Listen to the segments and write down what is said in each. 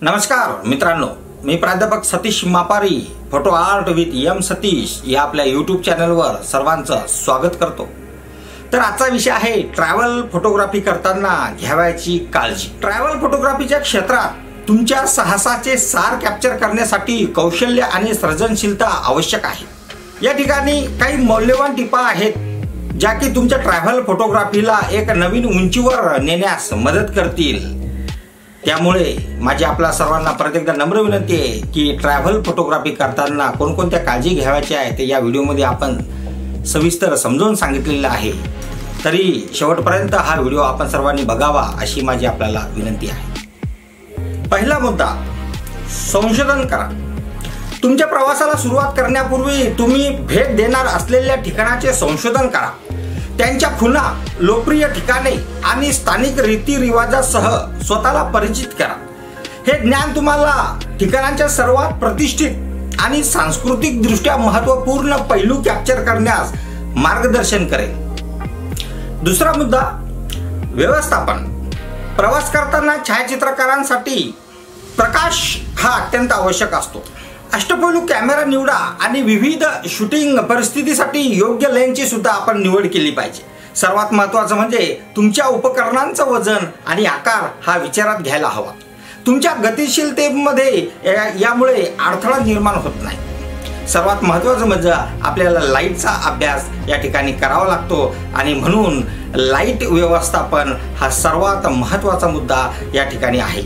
नमस्कार मित्रांनो, मी प्राध्यापक Satish Mapari photo art with M Satish या आपल्या यूट्यूब चॅनलवर सर्वांचं स्वागत करतो। तर आजचा विषय आहे ट्रॅव्हल फोटोग्राफी करताना घ्यावयाची काळजी। ट्रॅव्हल फोटोग्राफीच्या क्षेत्रात तुमच्या साहसाचे सार कॅप्चर करण्यासाठी कौशल्य आणि सर्जनशीलता आवश्यक आहे। या ठिकाणी काही मौल्यवान टिपा आहेत ज्या की तुमच्या ट्रॅव्हल फोटोग्राफीला एक नवीन उंचीवर नेण्यास मदत करतील। त्यामुळे माझी आपल्या सर्वांना परत एकदा नम्र विनंती आहे की ट्रॅव्हल फोटोग्राफी करताना कोणकोणत्या काळजी घ्यायच्या आहेत ते या व्हिडिओमध्ये आपण सविस्तर समजावून सांगितलेलं आहे। तरी शेवटपर्यंत हा व्हिडिओ आपण सर्वांनी बघावा अशी माझी आपल्याला विनंती आहे। पहिला मुद्दा, संशोधन करा। तुमच्या प्रवासाला सुरुवात करण्यापूर्वी तुम्ही भेट देणार असलेल्या ठिकाणाचे संशोधन करा। त्यांच्या खुणा, लोकप्रिय ठिकाणे आणि स्थानिक रीतिरिवाजासह स्वतःला परिचित करा। हे ज्ञान तुम्हाला ठिकाणांच्या सर्वात प्रतिष्ठित आणि सांस्कृतिक दृष्ट्या महत्त्वपूर्ण पैलू कॅप्चर करण्यास मार्गदर्शन करेल। दुसरा मुद्दा, व्यवस्थापन। प्रवास करताना छायाचित्रकारांसाठी प्रकाश हा अत्यंत आवश्यक असतो। अष्टपैलू कॅमेरा निवडा आणि विविध शूटिंग परिस्थितीसाठी योग्य लेन्सची सुद्धा आपण निवड केली पाहिजे। सर्वात महत्त्वाचं म्हणजे तुमच्या उपकरणांचं वजन आणि आकार हा विचारात घ्यायला हवा। तुमच्या गतिशीलतेमध्ये यामुळे अडथळा निर्माण होत नाही। सर्वात महत्त्वाचं म्हणजे आपल्याला लाईटचा अभ्यास या ठिकाणी करावा लागतो आणि म्हणून लाईट व्यवस्थापन हा सर्वात महत्त्वाचा मुद्दा या ठिकाणी आहे।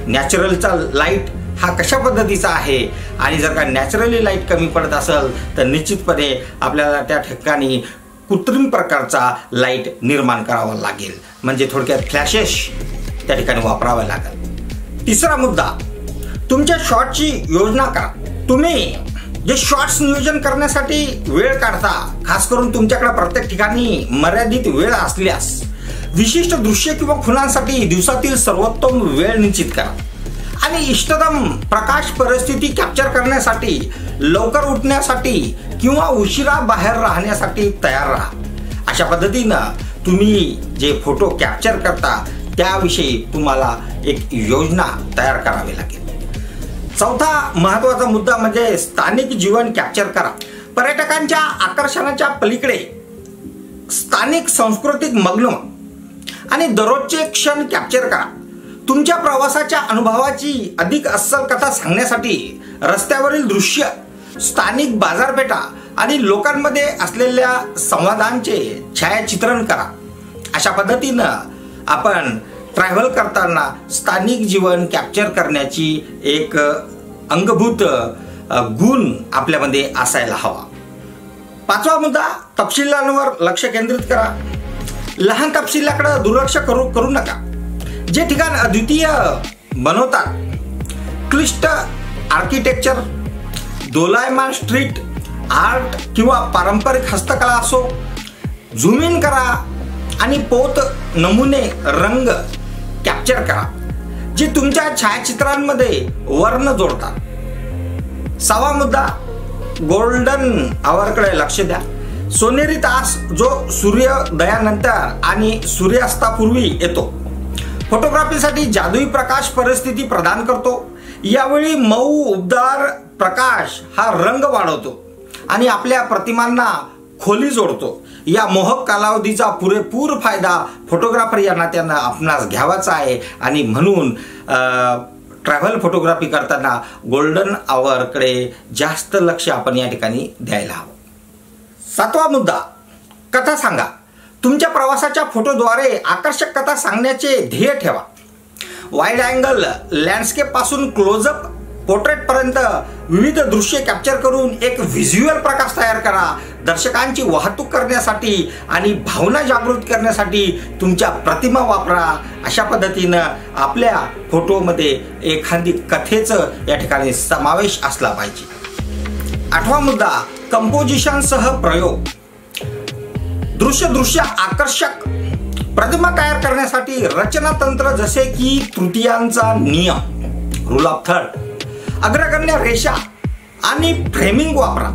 नॅचरलचा लाईट हा कशा पद्धतीचा आहे आणि जर का नॅचरली लाईट कमी पडत असेल तर निश्चितपणे आपल्याला त्या ठिकाणी कृत्रिम प्रकारचा लाईट निर्माण करावा लागेल, म्हणजे थोडक्यात फ्लॅशेस त्या ठिकाणी वापरावे लागेल। तिसरा मुद्दा, तुमच्या शॉटची योजना करा। तुम्ही जे शॉट्स नियोजन करण्यासाठी वेळ काढता, खास करून तुमच्याकडे प्रत्येक ठिकाणी मर्यादित वेळ असल्यास विशिष्ट दृश्य किंवा खुणांसाठी दिवसातील सर्वोत्तम वेळ निश्चित करा आणि इष्टतम प्रकाश परिस्थिती कॅप्चर करण्यासाठी लवकर उठण्यासाठी किंवा उशिरा बाहेर राहण्यासाठी तयार राहा। अशा पद्धतीनं तुम्ही जे फोटो कॅप्चर करता त्याविषयी तुम्हाला एक योजना तयार करावी लागेल। चौथा महत्त्वाचा मुद्दा म्हणजे स्थानिक जीवन कॅप्चर करा। पर्यटकांच्या आकर्षणाच्या पलीकडे स्थानिक सांस्कृतिक मग्न आणि दररोजचे क्षण कॅप्चर करा। तुमच्या प्रवासाच्या अनुभवाची अधिक अस्सल कथा सांगण्यासाठी रस्त्यावरील दृश्य, स्थानिक बाजारपेठा आणि लोकांमध्ये असलेल्या संवादांचे छायाचित्रण करा। अशा पद्धतीनं आपण ट्रॅव्हल करताना स्थानिक जीवन कॅप्चर करण्याची एक अंगभूत गुण आपल्यामध्ये असायला हवा। पाचवा मुद्दा, तपशिलांवर लक्ष केंद्रित करा। लहान तपशिलाकडे दुर्लक्ष करू नका। जे ठिकाण अद्वितीय बनवतात, क्लिष्ट आर्किटेक्चर, दोलायमान स्ट्रीट आर्ट किंवा पारंपरिक हस्तकला असो, झूम इन करा आणि पोत नमुने रंग कॅप्चर करा जे तुमच्या छायाचित्रांमध्ये वर्ण जोडतात। सहावा मुद्दा, गोल्डन आवरकडे लक्ष द्या। सोनेरी तास जो सूर्योदयानंतर आणि सूर्यास्तापूर्वी येतो फोटोग्राफीसाठी जादुई प्रकाश परिस्थिती प्रदान करतो। यावेळी मऊ उबदार प्रकाश हा रंग वाढवतो आणि आपल्या प्रतिमांना खोली जोडतो। या मोहक कालावधीचा पुरेपूर फायदा फोटोग्राफर या नात्यानं आपणास घ्यावाचा आहे आणि म्हणून ट्रॅव्हल फोटोग्राफी करताना गोल्डन आवरकडे जास्त लक्ष आपण या ठिकाणी द्यायला हवं। सातवा मुद्दा, कथा सांगा। तुमच्या प्रवासाच्या फोटोद्वारे आकर्षक कथा सांगण्याचे ध्येय ठेवा। वाईड अँगल लँडस्केप पासून क्लोजअप पोर्ट्रेट पर्यंत विविध दृश्ये कॅप्चर करून एक व्हिज्युअल प्रकाश तयार करा। दर्शकांची वाहतूक करण्यासाठी आणि भावना जागृत करण्यासाठी तुमच्या प्रतिमा वापरा। अशा पद्धतीनं आपल्या फोटोमध्ये एखादी कथेचं या ठिकाणी समावेश असला पाहिजे। आठवा मुद्दा, कंपोजिशनसह प्रयोग। दृश्य आकर्षक प्रतिमा तयार करण्यासाठी रचना तंत्र जसे की तृतीयांचा नियम, रूल ऑफ थर्ड, अग्रगण्य रेषा आणि फ्रेमिंग वापरा।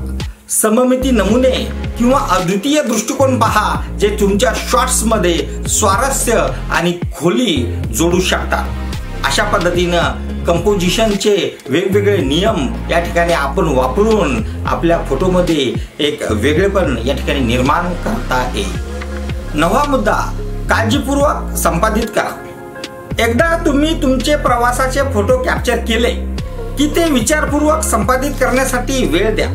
सममिती नमुने किंवा अद्वितीय दृष्टिकोन पहा जे तुमच्या शॉट्समध्ये स्वारस्य आणि खोली जोडू शकतात। अशा पद्धतीनं कंपोजिशनचे वेगवेगळे नियम या ठिकाणी आपण वापरून आपल्या फोटोमध्ये एक वेगळेपण या ठिकाणी निर्माण करता येईल। 9वा मुद्दा, काळजीपूर्वक संपादित करा। एकदा तुम्ही तुमचे प्रवासाचे फोटो कॅप्चर केले की ते विचारपूर्वक संपादित करण्यासाठी वेळ द्या।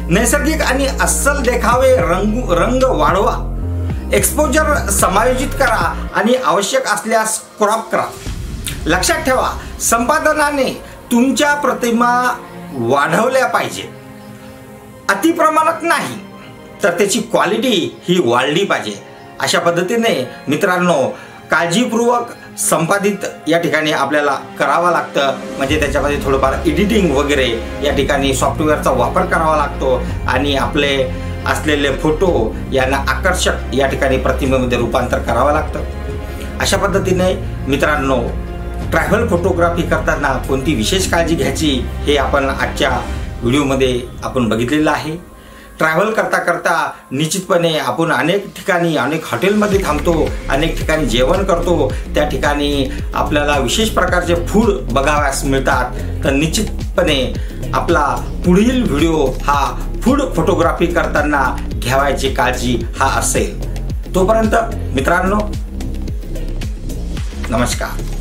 नैसर्गिक आणि अस्सल देखावे रंग वाढवा, एक्सपोजर समायोजित करा आणि आवश्यक असल्यास क्रॉप करा। लक्षात ठेवा, संपादनाने तुमच्या प्रतिमा वाढवल्या पाहिजे, अतिप्रमाणात नाही, तर त्याची क्वालिटी ही वाढली पाहिजे। अशा पद्धतीने मित्रांनो काळजीपूर्वक संपादित या ठिकाणी आपल्याला करावं लागतं, म्हणजे त्याच्यामध्ये थोडंफार एडिटिंग वगैरे या ठिकाणी सॉफ्टवेअरचा वापर करावा लागतो आणि आपले असलेले फोटो यांना आकर्षक या ठिकाणी प्रतिमेमध्ये रूपांतर करावं लागतं। अशा पद्धतीने मित्रांनो ट्रॅव्हल फोटोग्राफी करताना कोणती विशेष काळजी घ्यायची हे आपण आजच्या व्हिडिओमध्ये आपण बघितलेलं आहे। ट्रॅव्हल करता करता निश्चितपणे आपण अनेक ठिकाणी अनेक हॉटेलमध्ये थांबतो, अनेक ठिकाणी जेवण करतो, त्या ठिकाणी आपल्याला विशेष प्रकारचे फूड बघावयास मिळतात, तर निश्चितपणे आपला पुढील व्हिडिओ हा फूड फोटोग्राफी करताना घ्यावयाची काळजी हा असेल। तोपर्यंत मित्रांनो नमस्कार।